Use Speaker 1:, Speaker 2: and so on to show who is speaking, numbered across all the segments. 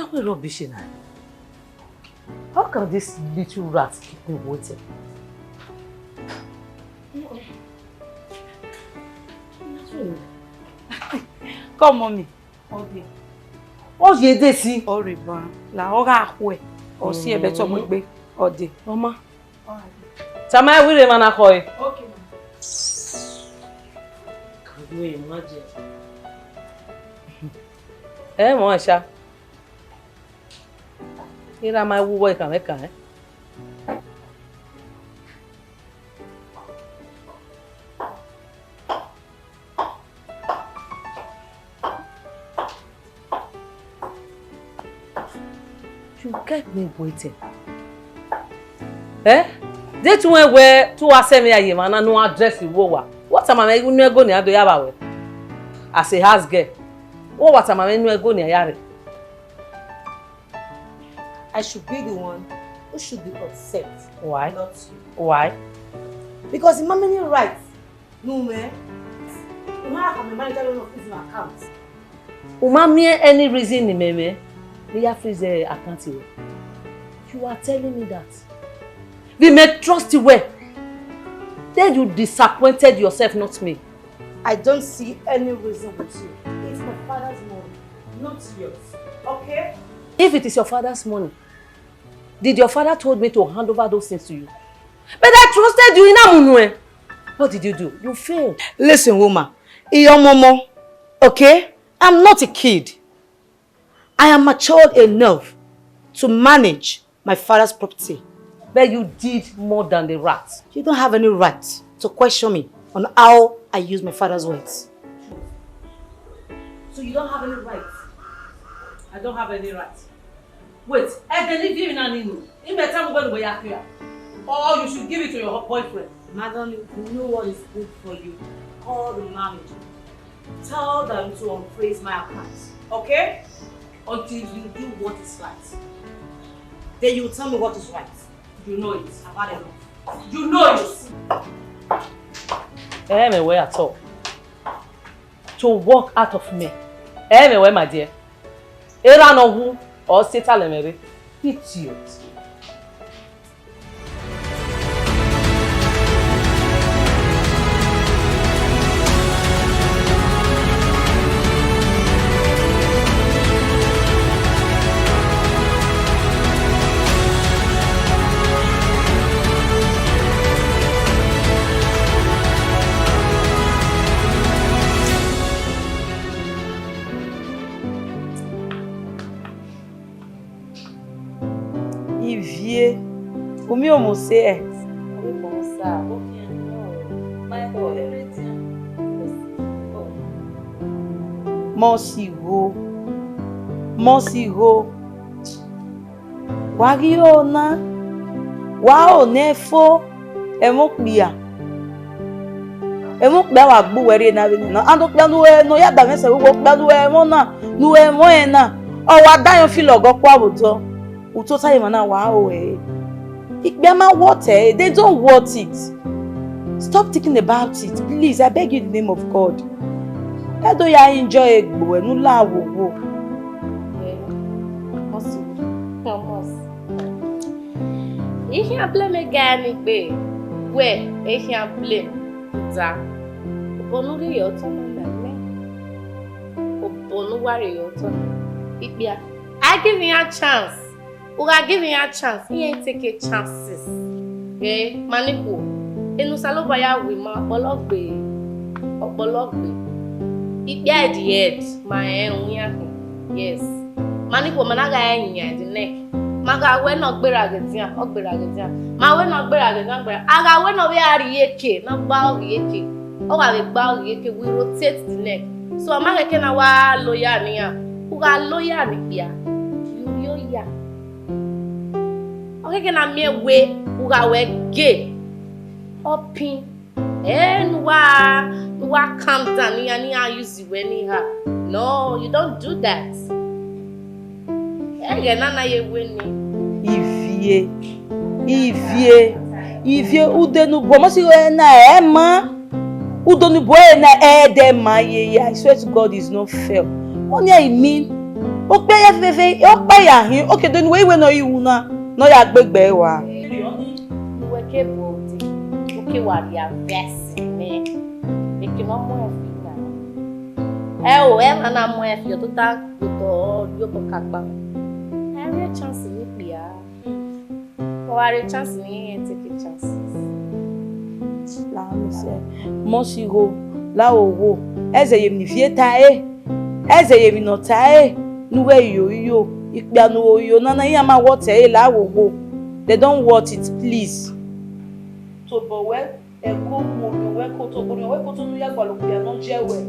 Speaker 1: Now we're rubbish now. How can this little rat keep me waiting?
Speaker 2: Come, mommy. Okay.
Speaker 1: What's your day?
Speaker 2: Horrible. La ora ahwe. O si ebe to mo gbe. Ode.
Speaker 1: Mama. Tama we re mana koi.
Speaker 2: Okay.
Speaker 1: Can you imagine? Mo Aisha. Ira mai wuwo ikan meka You kept me waiting. Date one where to send me a year man no address you wo. What am I going to go near the yabawe? As a house girl. Oh, what am I going to go near yare?
Speaker 3: I should be the one who should be upset.
Speaker 1: Why?
Speaker 3: Not you.
Speaker 1: Why?
Speaker 3: Because in my many rights, no man. No matter how my manager don't freeze my account.
Speaker 1: Uma me any reason in me, they freeze the account. You are telling me that. We may trust you well. Then you disappointed yourself, not me.
Speaker 3: I don't see any reason with you. It's my father's money, not yours. Okay?
Speaker 1: If it is your father's money, did your father told me to hand over those things to you? But I trusted you in Amunwe. What did you do? You failed.
Speaker 3: Listen, woman. Your momo, okay? I'm not a kid. I am matured enough to manage my father's property.
Speaker 1: But you did more than the rat.
Speaker 3: You don't have any right to question me on how I use my father's words. So you don't have any right.
Speaker 1: I don't have any right. Wait, I can leave you in an inu. In better I'm going to be here. Or you should give it to your boyfriend.
Speaker 3: Madam, you know what is good for you. Call the manager. Tell them to unfreeze my account. Okay? Until you do what is right. Then you will tell me what is right.
Speaker 1: You know it.
Speaker 3: I've had enough.
Speaker 1: You know it. Anywhere at all. To walk out of me. Anywhere, my dear. Era no who or Seta Lemere. Idiot.
Speaker 2: Omi Omosigho. Omosigho. Wariona. Wow, nefo. Emokbia. Emokbia wa gbu were na we na. Ando kpia no ya da mese wo kpia no e mo na. No e mo e na. O wa dayon fi logo kwa buto. Uto taye mana wa o e. Water, they don't want it. Stop thinking about it, please. I beg you in the name of God. How do you enjoy it?
Speaker 4: You can't blame a guy, babe. Where? You can't blame. That. Bonuri I give you a chance. We are giving you a chance. He ain't taking chances. Okay? Manipo. Enu saloba ya we ma opologbe. It at the head. My yes. Manipo managa enya the neck. Maga we not beragatia. Ma we not beragatia. Aga we no we are yeke. Na ba yeke. O ga we ba yeke. We rotate the neck. So amaga kena wa lawyer niya. Uga lawyer ni bia. You ya. Okay, can I make way? Uga we gay. Open. Nwa calm down. Ni use you anyhow. No, you don't do that. Nana ye winning.
Speaker 2: Ivie udenu Omosigho na ema. Udonu boy na edema ye. I swear to God is not fair. What do I mean? O pe ya fefe, o pa ya hin. Okay, then we no you na. No ya gbegbe wa.
Speaker 4: Uwe ke bodi. Uke wari ya vesi ne. Eke no mo efi na. O e na mo efi o to ta to yo to kakpa. Every chance ni pia. O every chance ni take a chance.
Speaker 2: La mi se. Omosigho la owo. Eze ye mi fie ta e. Eze ye mi no ta e. Nuwe yo. Ikpe anu yo na ya ma what e la owo. They don't want it, please. To bowe e ko mo we ko to bori we ko to nu ya gba lo bia no je we.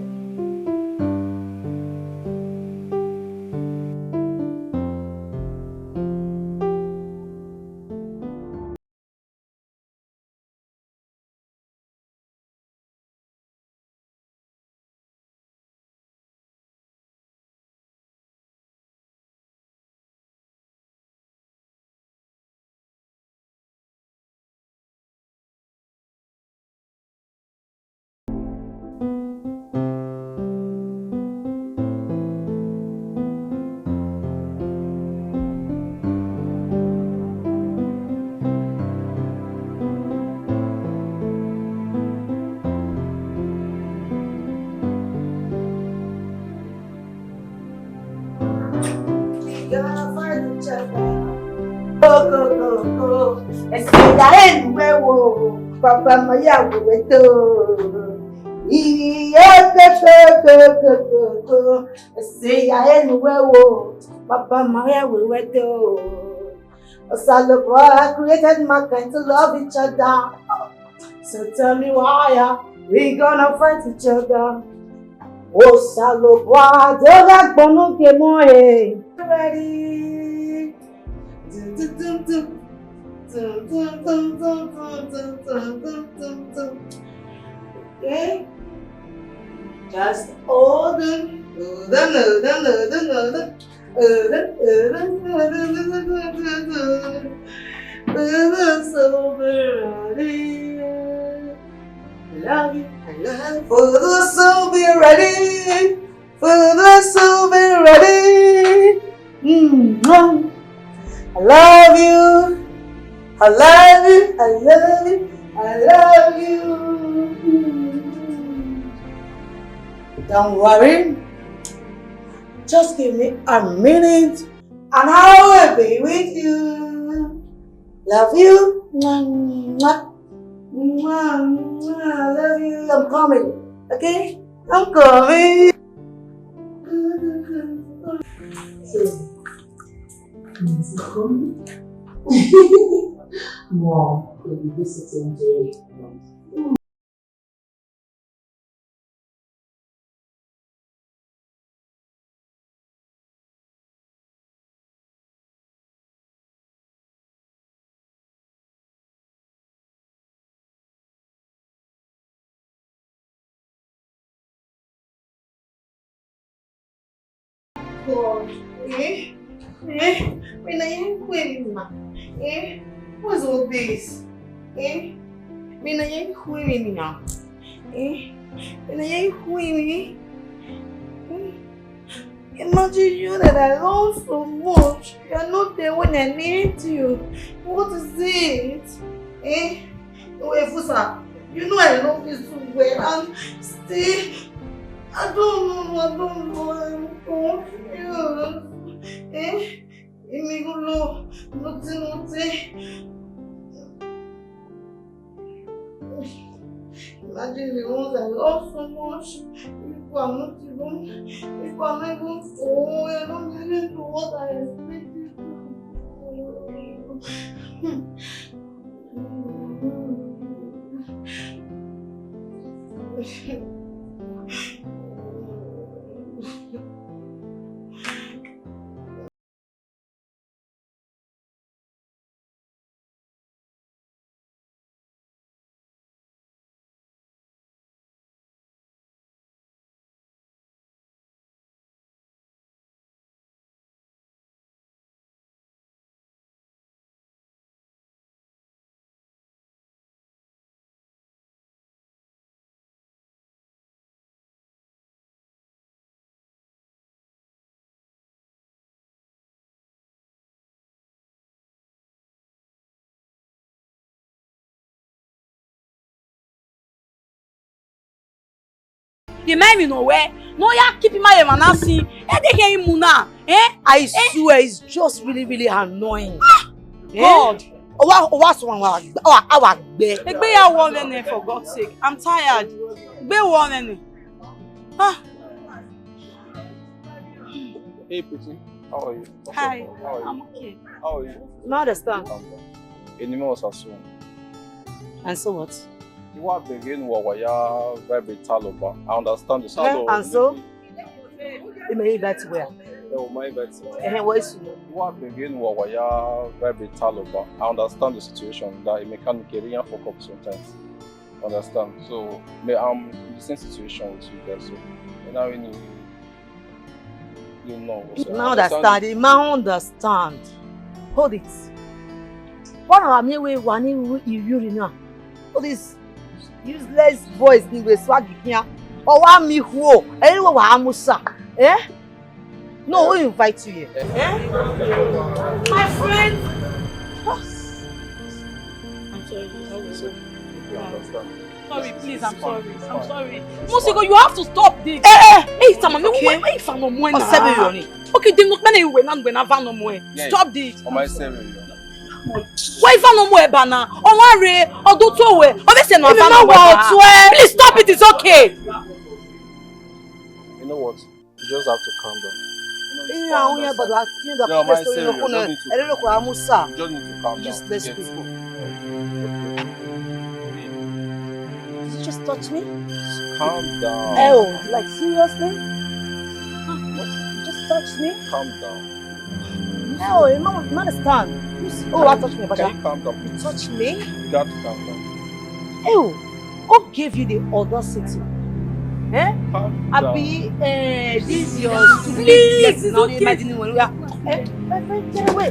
Speaker 5: Go. Esse nuevo, papá maya hueveto. Y ese nuevo, papá maya hueveto. Salvador created mankind to love each other. So tell me why we gonna fight each other? Oh, Salvador, don't gonna get more. Ready? Okay, just hold on. Love you, I love for the soul be ready, for the soul be ready. I love you, I love you, I love you, I love you. Don't worry, just give me a minute and I will be with you. Love you. I love you. I'm coming. Okay? I'm coming. Mom, will be visiting today. God, when I am quitting, what's all this? When I am quitting now, when I am quitting, imagine you that I love so much. You're not there when I need you. What is it? Wait, Fusa, you know I love you so well, and still, I don't know, I'm confused. Nothing. Imagine the ones I love so much. People are not even I don't even know what I expected.
Speaker 2: The man you know where? No, ya keep him my manasi. They get him now.
Speaker 1: I swear, it's just really, really annoying.
Speaker 2: God.
Speaker 1: What's one?
Speaker 2: Egbe ya one for God's sake. I'm tired. Egbe one.
Speaker 6: Hey, Pretty. How are you?
Speaker 2: Hi.
Speaker 6: How are you?
Speaker 2: I'm okay.
Speaker 6: How are you?
Speaker 1: No understand.
Speaker 6: Anymore was assumed.
Speaker 1: And so what?
Speaker 6: You are begin Wawaya very taloba. I understand the sound.
Speaker 1: And so? You may bet where?
Speaker 6: My bet.
Speaker 1: What is
Speaker 6: You are begin Wawaya very taloba. I understand the situation that a mechanic can fuck up sometimes. Understand? So, I'm in the same situation with you guys. So, and I mean, you know. So
Speaker 1: now understand. The man understand. Hold it. What are me we want you know? All this useless boys ni we swag here. Or want me who? Anyone wa amusa? No, who invite you here?
Speaker 2: My friend.
Speaker 6: I'm sorry.
Speaker 2: Sorry, please, I'm sorry. I'm sorry. Omosigho, you have to stop this. Hey, Sama,
Speaker 1: Okay.
Speaker 2: me if I'm no more.
Speaker 1: Okay,
Speaker 2: they look many when I'm gonna van no more. Stop this.
Speaker 6: Am I saying?
Speaker 2: Why if I'm no more bana? Oh, worry. Oh, do to we. Oh, they say no van no more. Please stop it. It's okay.
Speaker 6: You know what? You just have to calm down.
Speaker 1: Yeah, but I think the
Speaker 6: No,
Speaker 1: place
Speaker 6: my
Speaker 1: you know, I don't know what amusa.
Speaker 6: You just need to calm down.
Speaker 1: Useless
Speaker 6: Yes.
Speaker 1: people. Did you just touch me?
Speaker 6: Calm down.
Speaker 1: Oh, like seriously? You just touched me?
Speaker 6: Calm down.
Speaker 1: Oh, you don't understand. Oh, I touched me, but
Speaker 6: Can you calm down?
Speaker 1: you touched me?
Speaker 6: You got to calm down.
Speaker 1: Oh, who gave you the audacity?
Speaker 6: Calm down.
Speaker 1: Abi, this your stupid
Speaker 2: Please,
Speaker 1: now
Speaker 2: it's okay.
Speaker 1: imagining when we are. My friend, get away.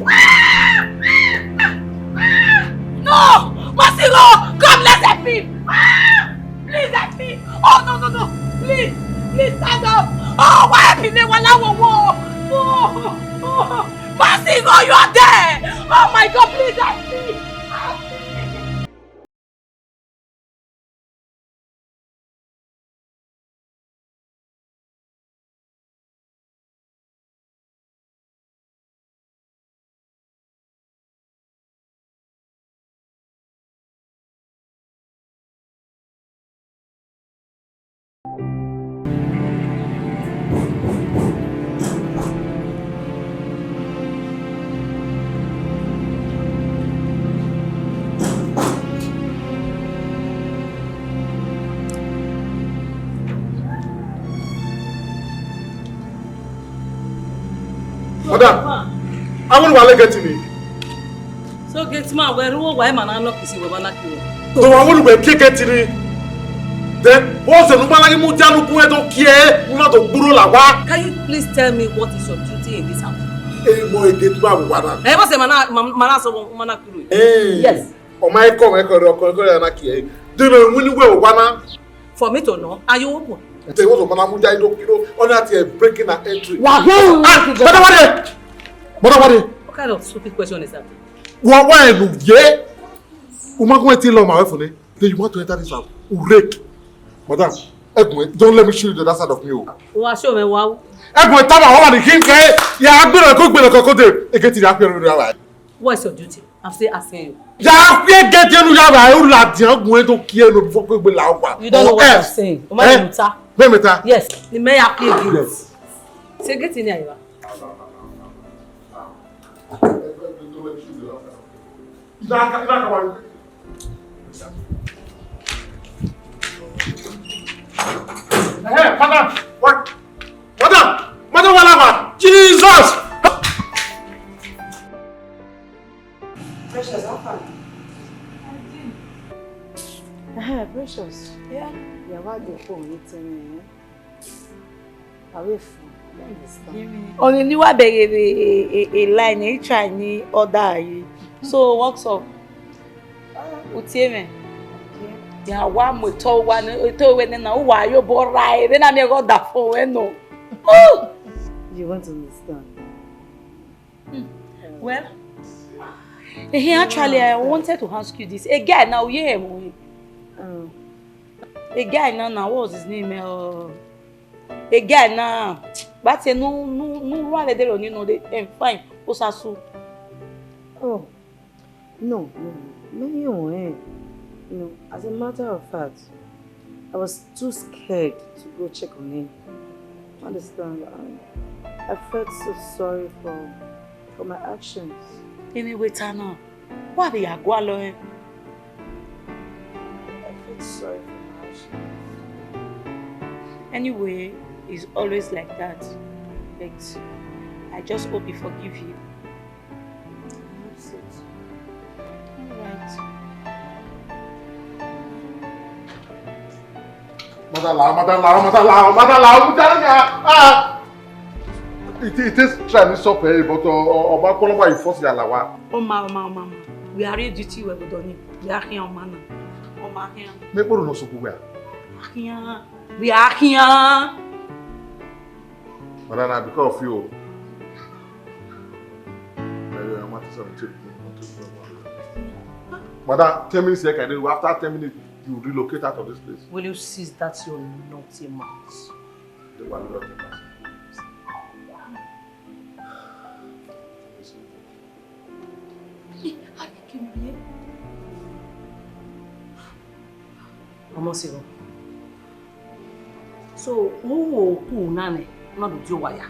Speaker 2: No, Omosigho, come, let's help him. Please help me. Oh, no. Please stand up. Oh, why help me? Whoa. Omosigho, you are there. Oh my God, please help me.
Speaker 7: Madam, I want to get to me.
Speaker 8: So get man, why man unlock is we wanna kill.
Speaker 7: So I want to get to me. Then what's the number like Mujanu Pue don't care? You not to guru la wa.
Speaker 8: Can you please tell me what is your duty in this house?
Speaker 7: Eh, mo get ma wana.
Speaker 8: Eh, what's the mana so mana kill?
Speaker 7: Eh.
Speaker 1: Yes.
Speaker 7: O my come na kia. Do you know when you go wana?
Speaker 8: For me to know, are you open?
Speaker 7: They want to mana Mujai don't kilo. On that breaking an entry. Madam,
Speaker 8: What kind of stupid question is that?
Speaker 7: why no ye? Uma go tell my wife then you want to enter this house. Urek. Madam, don't let me show you the other side of me.
Speaker 8: Wa show me wow.
Speaker 7: Ẹ̀gbọ́n tábà wọ́n wà ní kíkẹ́ yà á gbẹ̀rẹ̀ kó gbẹ̀rẹ̀ kọ́kọ́ dé èké tìrì àpẹẹrẹ rẹ̀ wá.
Speaker 8: What is your duty? I'm still asking you.
Speaker 7: Yà á fi ẹ̀gẹ́ tí ẹnu yàrá ẹ̀ ó là dín ọ̀gbìn tó kí ẹnu fún pé gbé là ó wà.
Speaker 8: You don't know what I'm saying. O ma ni ta.
Speaker 7: Bẹ́ẹ̀ mi ta.
Speaker 8: Yes, the mayor play game.
Speaker 7: Yes.
Speaker 8: Say get in here.
Speaker 7: Madam, what? Madam, Walama, Jesus!
Speaker 2: Precious, how far?
Speaker 1: Precious.
Speaker 2: Yeah.
Speaker 1: Yeah, why do you phone meeting? Away from.
Speaker 2: Only ni wa bẹ̀rẹ̀ a line e try ni order yi. So works up. Utie me. Ya wa mo to wa ni to we na wa yo bo rai. Be na me go da for we no. Oh!
Speaker 1: You want to understand?
Speaker 2: Well, actually I wanted to ask you this. A guy now here mo. A guy now, what was his name? A guy now. But say no, what they don't know they fine. Osasu.
Speaker 1: Oh, no. As a matter of fact, I was too scared to go check on him. Understand? I felt so sorry for my actions.
Speaker 2: Anyway, Tana, why be you go alone?
Speaker 1: I felt sorry for my actions.
Speaker 2: Anyway, it's always like that. But I just hope he forgive you.
Speaker 1: That's it.
Speaker 2: Alright.
Speaker 7: It is Chinese soap, but Oba Kolomba you force Yalawa.
Speaker 2: Mama. We are ready duty we go done. We are here, man. Oma here.
Speaker 7: Make no so good.
Speaker 2: We are here.
Speaker 7: Madam, because of you. Madam, 10 minutes here, after 10 minutes, you relocate out of this place.
Speaker 1: Will you cease that your naughty mouth?
Speaker 7: The one naughty mouth.
Speaker 1: Omosigho. So, who nane not do wire?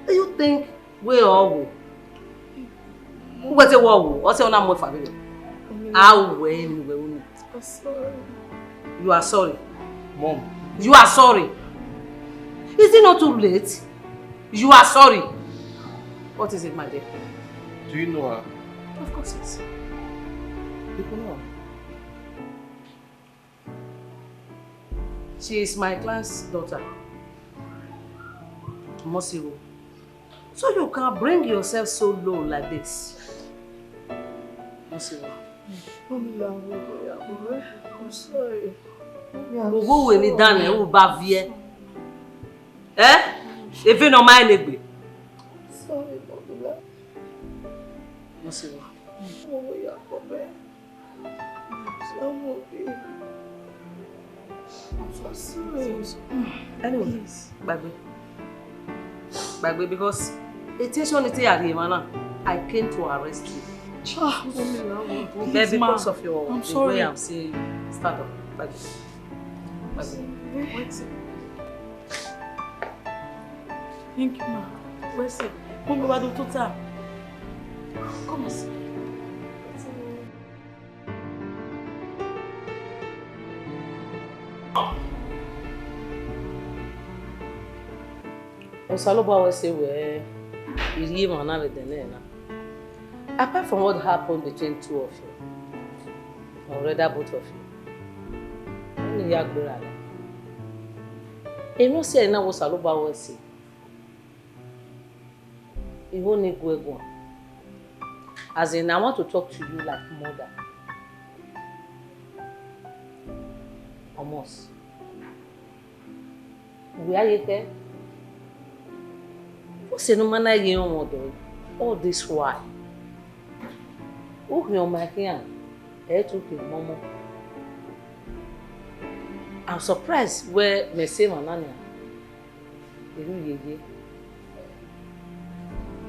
Speaker 1: Do you think we all who was a war? Or say on more family? How when
Speaker 5: I'm sorry.
Speaker 1: you are sorry.
Speaker 7: Mom.
Speaker 1: You are sorry. Is it not too late? You are sorry. What is it, my dear?
Speaker 6: Do you know her?
Speaker 1: Of course it's. People know her. She is my class daughter, Omosigho. So you can bring yourself so low like this. Omosigho.
Speaker 5: I'm sorry.
Speaker 1: Gbogbo we ni dan e wo ba vie. Even no mind egbe.
Speaker 5: Sorry, Mama.
Speaker 1: Omosigho.
Speaker 5: Oh, yeah, Papa. I'm okay. I'm sorry.
Speaker 1: Anyway, Bagbe, because attention is here, I came to arrest you. But because of the way I'm saying you, start up. Bagbe. Wait.
Speaker 2: Thank you, ma. Where's it? Come over to Tota. Come on, sir.
Speaker 1: Osaloba always say where you leave man with the name. Apart from what happened between two of you, or rather both of you, only Yagbera. You know, say now what Osaloba always say. You won't need go. As in, I want to talk to you like mother. Almost. Where you there? What's no man like you on all this why? Who your my hand? Took your mama. I'm surprised where me say my nana.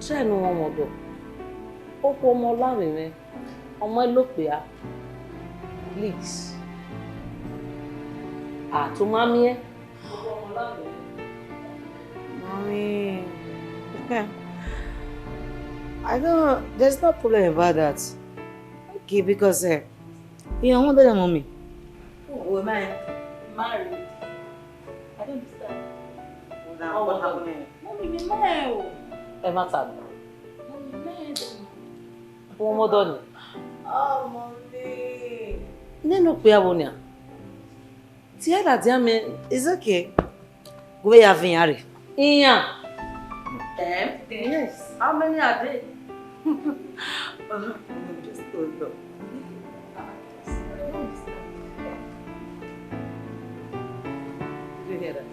Speaker 1: Try no one more do. Opo mo la me. Omo elope please. To mommy.
Speaker 5: Mommy. There's no problem about that. Okay, because, you know, what the mommy?
Speaker 2: Oh, am I married? I don't understand. What happened? Mommy, me married.
Speaker 1: Matter.
Speaker 2: Mommy, married.
Speaker 1: One more done.
Speaker 5: Oh, mommy.
Speaker 1: No pe abonia. Tia da dia me.
Speaker 5: It's okay. Go where you have been,
Speaker 1: Iyan. Yes. How many are they?
Speaker 5: Just hold on.
Speaker 1: You hear that?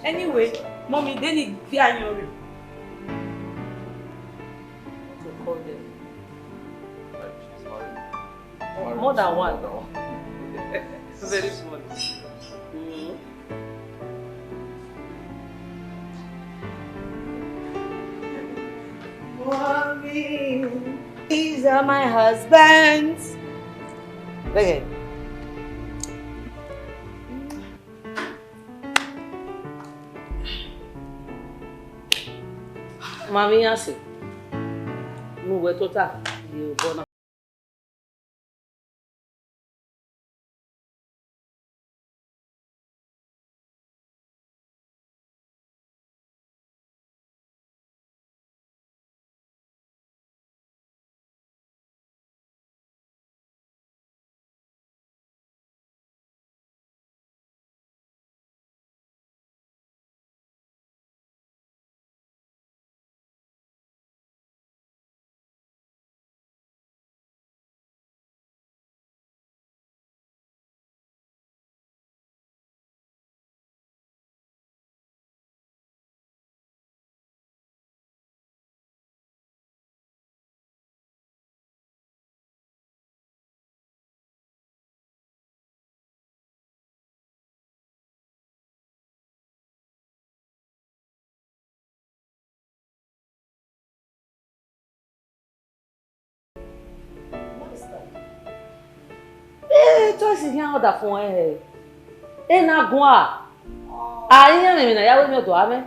Speaker 2: Anyway, mommy, they need fear in your room.
Speaker 1: To call them.
Speaker 6: Like she's married.
Speaker 1: More than one.
Speaker 9: Very small.
Speaker 3: Mommy, these are my husbands. Okay.
Speaker 1: Mami yasi. Mo we tota di bona. Toi si rien da fon na gwa. Anya me na yawe me do ame.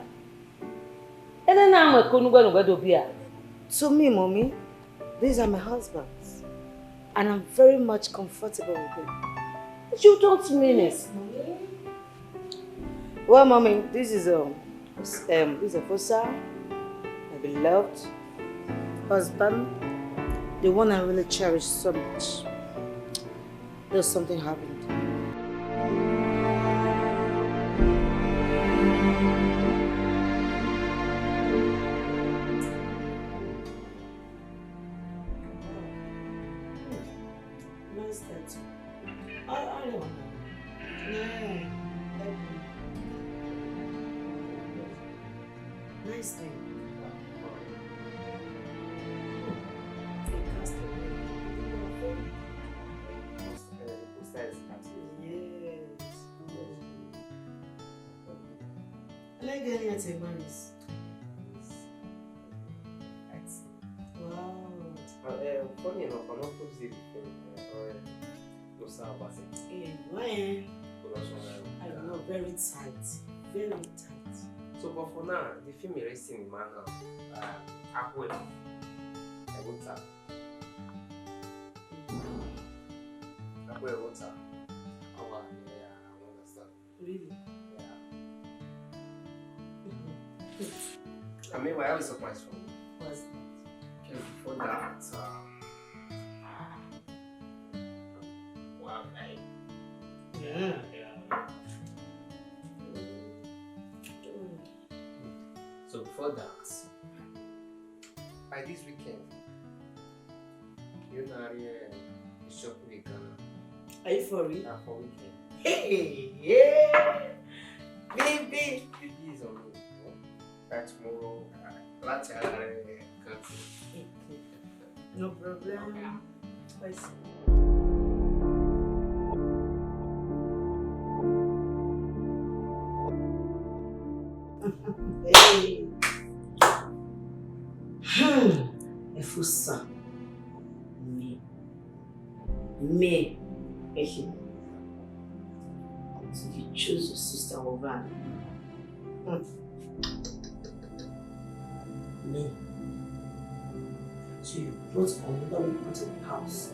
Speaker 1: Na mo ko nugbe nugbe do bia.
Speaker 3: To me, mommy, these are my husbands. And I'm very much comfortable with them.
Speaker 1: You don't mean it.
Speaker 3: Well, mommy, this is Fosa, my beloved husband, the one I really cherish so much. There's something happened. Nice tattoo. I know. Nice thing. Like getting at a man's. Wow.
Speaker 9: Funny enough, I'm not supposed to say
Speaker 3: I know, very tight. Very tight.
Speaker 9: So, but for now, the film is resting in my hand. I will tap. I understand.
Speaker 3: Really?
Speaker 9: I mean, I have a surprise for you.
Speaker 3: What's that?
Speaker 9: Okay, before that, wow,
Speaker 3: Yeah.
Speaker 9: So before that, by this weekend, you know, a shopping in Ghana.
Speaker 3: Are you for real?
Speaker 9: For weekend.
Speaker 3: Hey, yeah! Baby!
Speaker 9: Baby is on me. By tomorrow, let's
Speaker 3: No problem. I see. Hey! Efusa. Me. So you choose your sister over me. Me. So you brought another woman to the house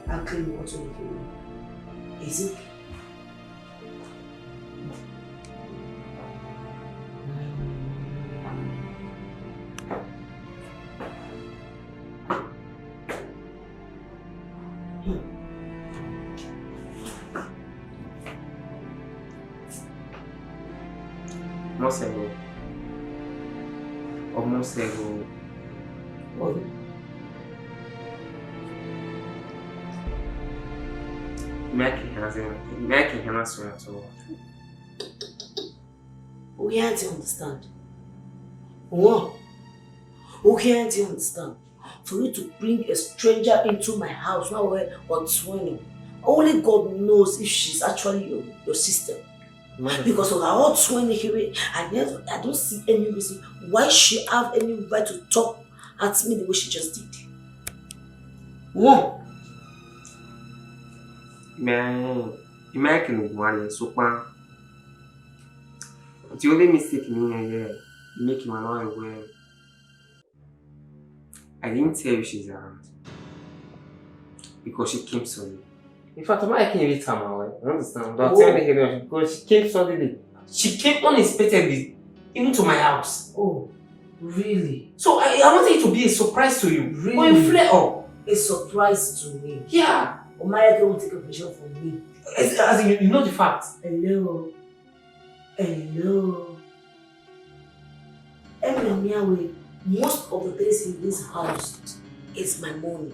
Speaker 3: and claim you want to live with me. Is it?
Speaker 9: Omosigho.
Speaker 3: What?
Speaker 9: Making him answer at all.
Speaker 3: We can't understand. What? We can't understand. For you to bring a stranger into my house now we're on 20.
Speaker 5: Only God knows if she's actually your sister. Because of her hot swing here, I don't see any reason why she have any right to talk at me the way she just did. One.
Speaker 9: Imagine one so far. The only mistake me making my mind aware. I didn't tell you she's around because she came suddenly. In fact, I'm not making it time away. I understand. Don't tell me because she came suddenly. She came unexpectedly, even to my house.
Speaker 5: Oh, really?
Speaker 9: So I wanted it to be a surprise to you.
Speaker 5: Really?
Speaker 9: But you flare up.
Speaker 5: A surprise to me.
Speaker 9: Yeah.
Speaker 5: Omosigho won't take a picture from me.
Speaker 9: As in, you know the fact.
Speaker 5: Hello. Anyway, most of the things in this house is my money.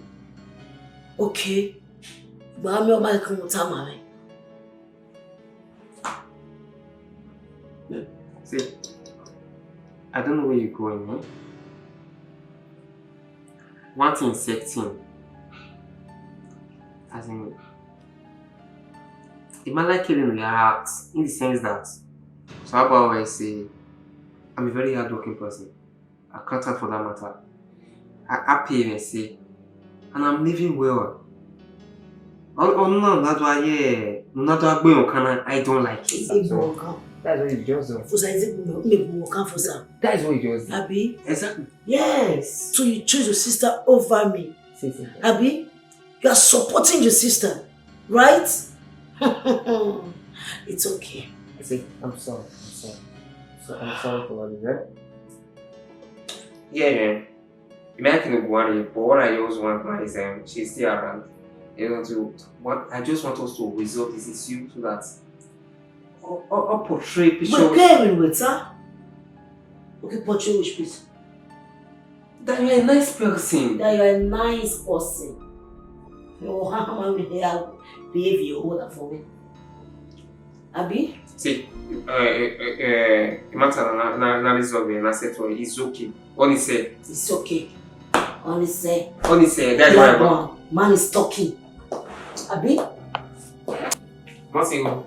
Speaker 5: Okay? But I'm your Malcolm Mutamare.
Speaker 9: See, I don't know where you're going, eh? One thing is secting. As in, it might like killing your heart in the sense that, so how about I say, I'm a very hardworking person. I can't talk for that matter. I pay and say, and I'm living well. Oh no, that's why I don't like it. So, that's what you just do. That is what you just do.
Speaker 5: Abi?
Speaker 9: Exactly.
Speaker 5: Yes. So you choose your sister over me. Abi? You are supporting your sister, right? It's okay.
Speaker 9: See, I'm sorry. I'm sorry for what you said. Yeah. Imagine worry, but what I always want is she's still around. You know, I just want us to resolve this issue so that or portray picture.
Speaker 5: But Kevin, wait, sir. Okay, portray which piece?
Speaker 9: That you're a nice person.
Speaker 5: That you're a nice person. Oh, how am I here? Behavior order for me. Abi?
Speaker 9: See, imagine resolve and I said to her, it's okay. Only say.
Speaker 5: It's okay. Only say.
Speaker 9: That's what I want.
Speaker 5: Man is talking. Abi?
Speaker 9: Omosigho.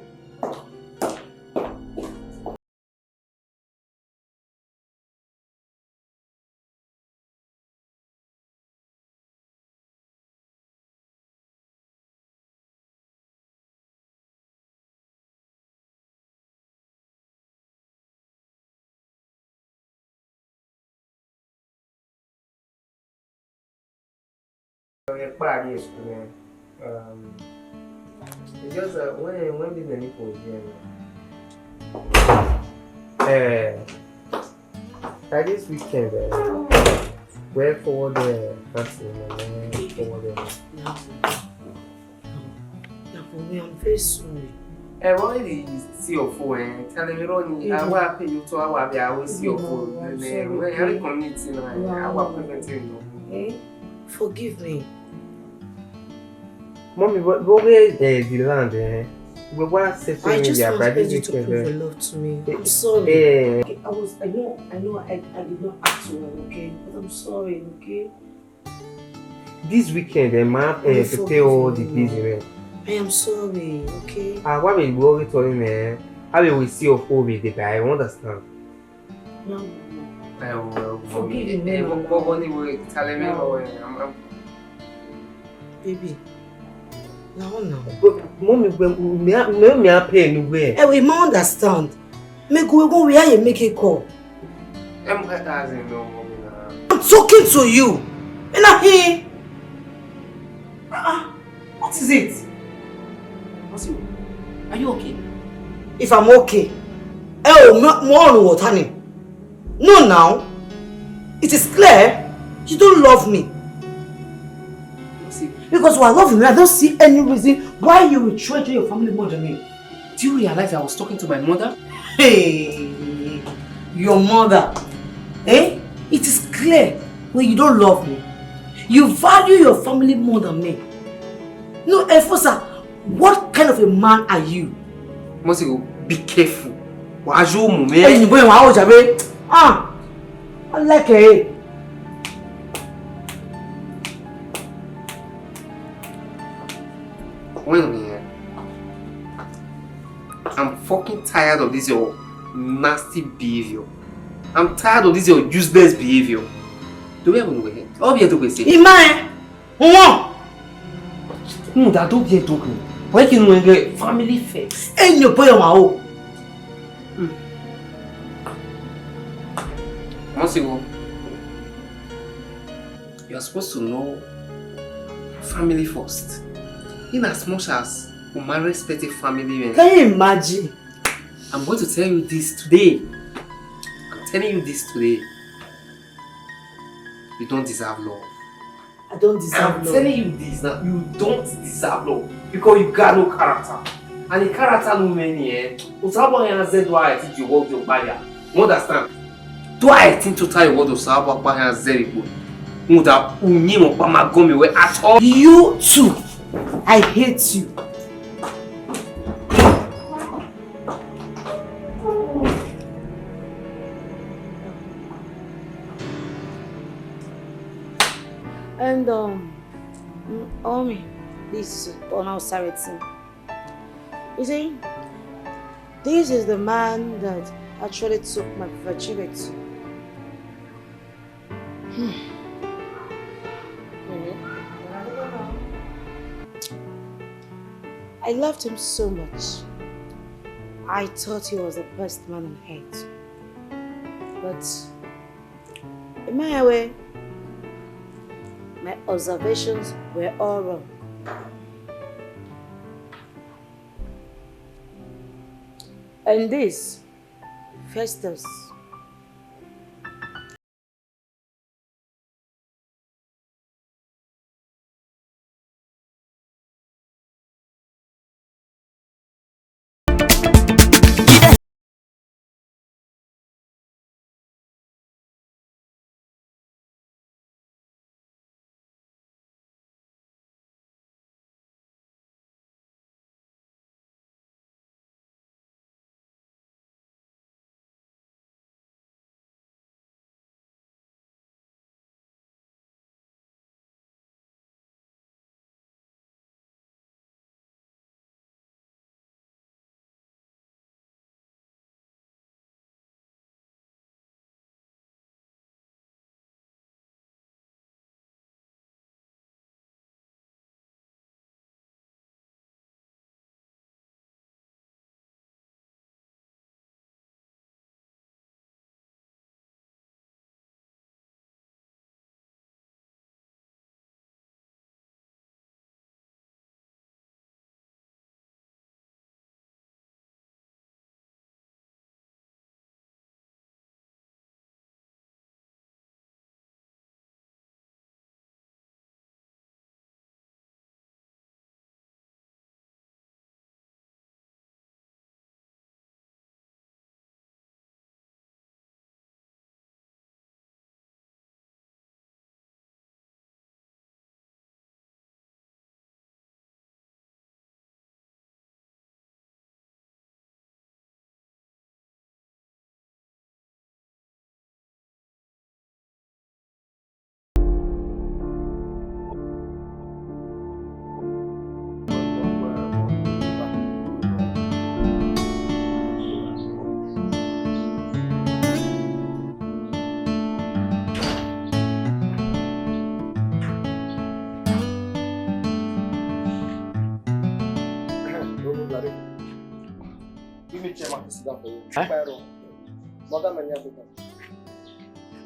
Speaker 9: It's just when did the people here? Like this weekend, where for the fasting, for the.
Speaker 5: I'm very sorry.
Speaker 9: Why did you see your phone? Tell me, Ronnie, I will pay you to our I will see your phone. Where are community now? I will present you.
Speaker 5: Forgive me.
Speaker 9: Mommy, go where the land, we were setting
Speaker 5: I just wanted you to prove your love to me. I'm sorry. Okay, I know I did not act well, okay? But I'm sorry, okay?
Speaker 9: This weekend, man, to pay all the bills.
Speaker 5: I am sorry, okay?
Speaker 9: Why will you go to him? How will we see your phone with the guy? I understand.
Speaker 5: No.
Speaker 9: I will.
Speaker 5: Forgive me. Baby. No.
Speaker 9: But mommy, me I pay anywhere.
Speaker 5: Hey, we might understand. Make we go where you make a call.
Speaker 9: I'm
Speaker 5: talking to you. And I hear. What is it?
Speaker 9: Are you okay?
Speaker 5: If I'm okay. Oh, more on what, honey? No, now. It is clear you don't love me. Because I love you, I don't see any reason why you will treasure your family more than me.
Speaker 9: Do you realize I was talking to my mother?
Speaker 5: Hey, your mother. Eh? It is clear when you don't love me. You value your family more than me. No, Efosa, what kind of a man are you?
Speaker 9: Omosigho, be careful. I
Speaker 5: like it.
Speaker 9: When tired of this your nasty behavior. I'm tired of this your useless behavior. Do we have no way? All we have to say.
Speaker 2: Ima,
Speaker 9: No, that don't get talking. Why can we get family first?
Speaker 2: ain't your boy on
Speaker 9: Omosigho, you are supposed to know family first. In as much as we marry respective family men.
Speaker 2: Can you imagine?
Speaker 9: I'm going to tell you this today. I'm telling you this today. You don't deserve love.
Speaker 2: I don't deserve
Speaker 9: I'm
Speaker 2: love.
Speaker 9: telling you this now. You don't deserve love because you got no character. And the character no many eh. Usaba yana zed why I think you walk your body. You understand? Do I think to tell you what Usaba yana zed good? Muda unyimo pamagomi we at all.
Speaker 2: You too. I hate you. And Omi, this is on our Saratan. You see, this is the man that actually took my virginity. I loved him so much. I thought he was the best man on earth. But in my way, my observations were all wrong. And this, Festus,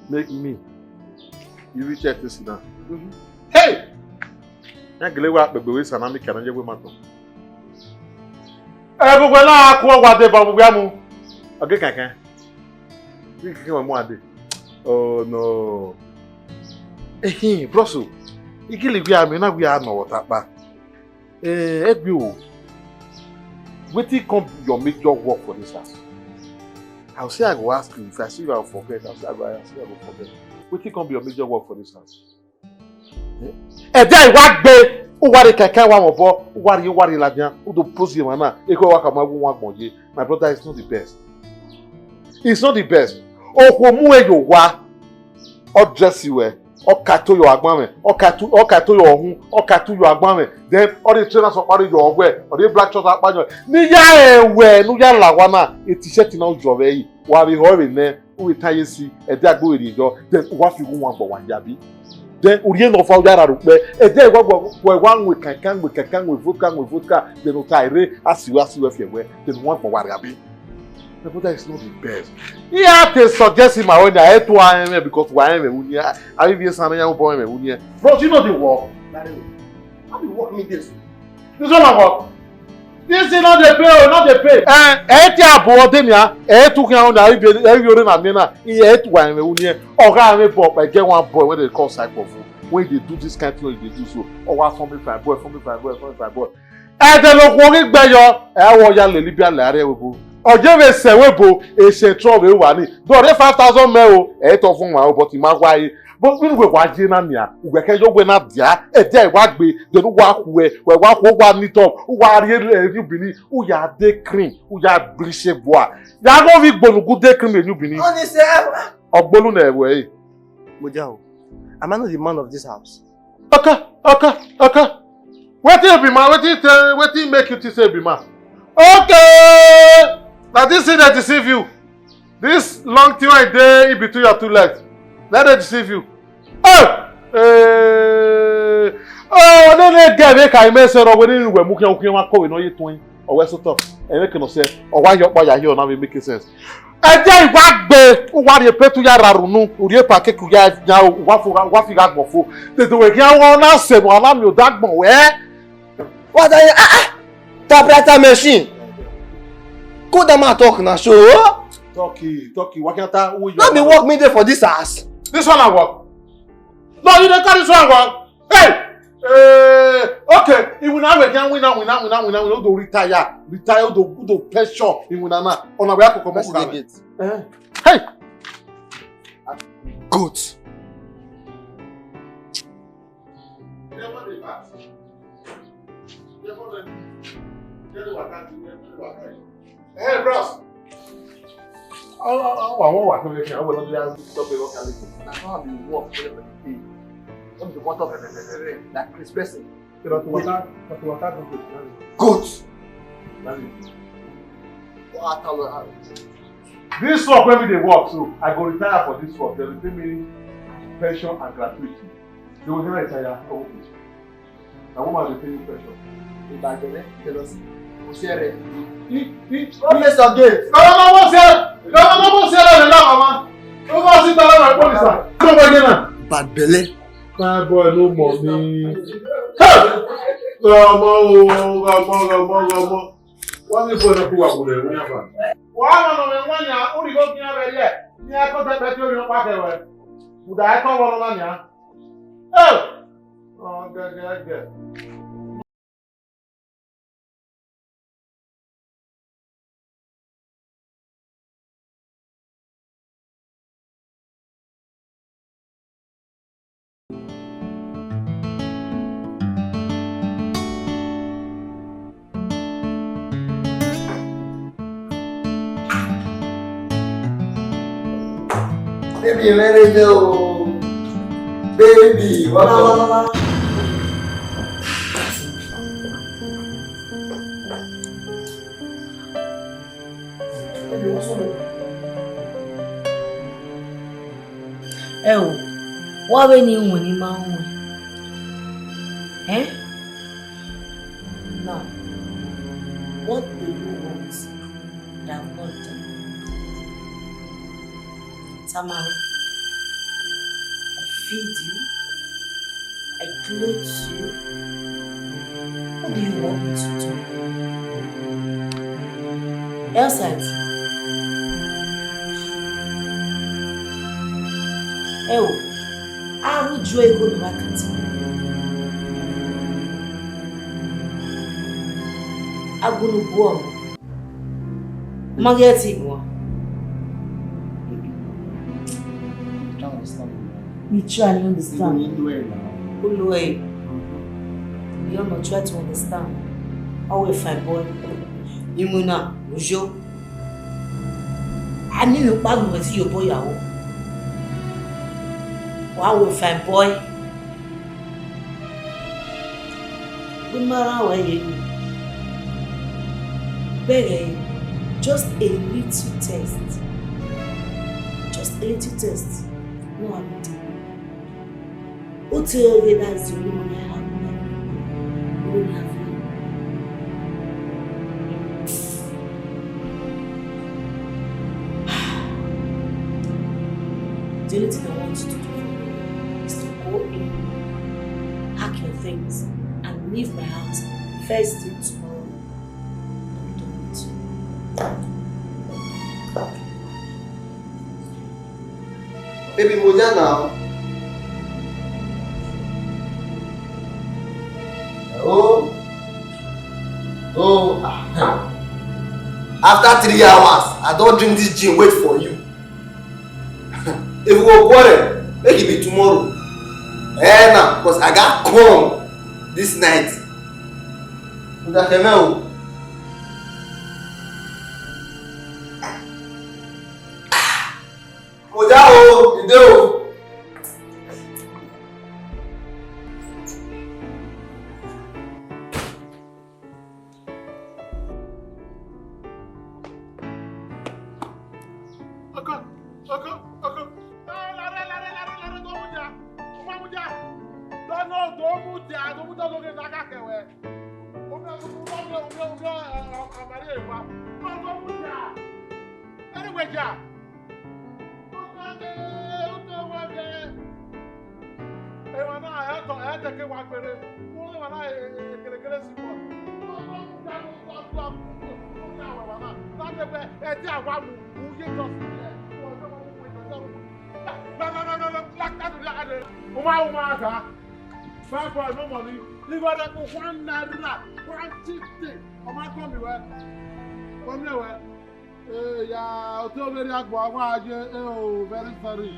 Speaker 7: Make me. You reach out to sit down. Hey! I'm going to go to the house and I'm going to go to the oh no. Hey, Brosso. You can't leave me now. We are not that you. Wait till come your major work for this house. I'll say I go ask you. If I see you, I'll forget. I'll say I go forget. Wait till come your major work for this house. Eh, then what be? Who worry kaka wa mobo? Who worry ladian? Who do pose you mana? Eko wa kama wu monje. My brother is not the best. It's not the best. Oh, who mu e yo wa? Or dress you Okato your agmame, Okato your home, Okato your agmame, then all the trainers of party your wear, or the black shot at banjo. Niya we, Nuya Lawana, a t-shirt in our job, while we hold in there, we tie see, a day go in your, then what you want for one yabi. Then Urien of all that, a day where one we can with vodka, then Utire, as you if you wear, then one for Warabi. The Buddha is not the best. He had to suggest him my own head to IM because why am I be some young boy? Bro, you know the work. How do you work me this? This one I work. This is not the pay, not the pay. Etia Boardenia, took out every Amina, he had to IM or I pop. I get one boy when they call cycle. When they do this kind of thing, they do so. Or what for me, 5 boy, and then look walking by your Libya Larry. Ọjọ́ sẹ̀wé bo èsè trọ́ọ̀bù wà ní dọ̀rẹ́ 5,000 mẹ́wò ẹ̀ẹ́tọ̀ fún wa ọ̀bọ̀ tí máa wáyé bó nínú ìwé wàá jẹ́ náà nìyà ìgbẹ́kẹ́jọ́ gbé náà dìá ẹ̀dẹ́ ìwà gbé dẹ̀nu wà kú ẹ̀ wà kú wà nítọ̀ wà rí ẹ̀yìn bìíní wùyà dé cream wùyà bìrìṣẹ́ bùà yàgò fi gbònùkú dé cream ẹ̀yìn bìíní. ọgbọ́lù náà ẹ̀wọ̀ ẹ̀yìn.
Speaker 10: Mojao, am I not the man of this house?
Speaker 7: Okay. Wetin be man? Wetin make you think say be man? Okay. Now this thing that deceive you. This long thing right there in between your two legs. Let it deceive you. Then they get make I mess up when you were moving on call no you twin or where so tough. And make no sense. Or why your boy here now make sense. And then what be who you pay to your runu, who you pack ku ya what fi gagbo fo. They do we can one now say mo alam you dagbo where?
Speaker 10: What are you? Typewriter machine. Go down my talk now, show.
Speaker 7: Talkie. What can't I?
Speaker 10: Let me work me there for this house.
Speaker 7: This one I work. No, you don't carry this one work. Hey! Okay. If we now we don't do retire do pension. If we now on our way to come back. Hey!
Speaker 10: Good.
Speaker 7: Hey, bros. I won't work on it. I will not stop the locality.
Speaker 10: Now how we work for the day. What the water like Chris Person.
Speaker 7: Good. This work when they work, so I go retire for this work. They will pay me pension and gratuity. They will never retire. Now woman will pay you pension.
Speaker 10: If I get it, tell us. We'll share it.
Speaker 7: Let's again. No,
Speaker 10: Bad belly.
Speaker 7: Bad boy, no money. What is going to do? Why no one ya? Only go kill her yet. Yeah, I got that you pack away. Would I come on ya? Oh, good.
Speaker 10: Baby, ready to baby. Wow.
Speaker 1: Why when you want him out? Now, what do you want that I've not done? Tamara, I feed you, I clothe you. What do you want me to do? Outside. I will draw a good market. I'm going to go on. Marriott. You try to understand. You don't try to understand. How if I boy, Imuna, Ujo. I knew you bag with your boy.
Speaker 2: Wow, fine boy. Just a little test. Just a little test. No, I'm not. Who tell you that's the only one I have? You don't have me. The only thing I want you to do for me is to go in, pack your things, and leave my house first thing tomorrow.
Speaker 10: Baby Moja now. After 3 hours, I don't drink this gin, wait for you. If we go quarrel, make it be tomorrow. Now, because I got calm this night. Moja o, ide o.
Speaker 7: Very sorry.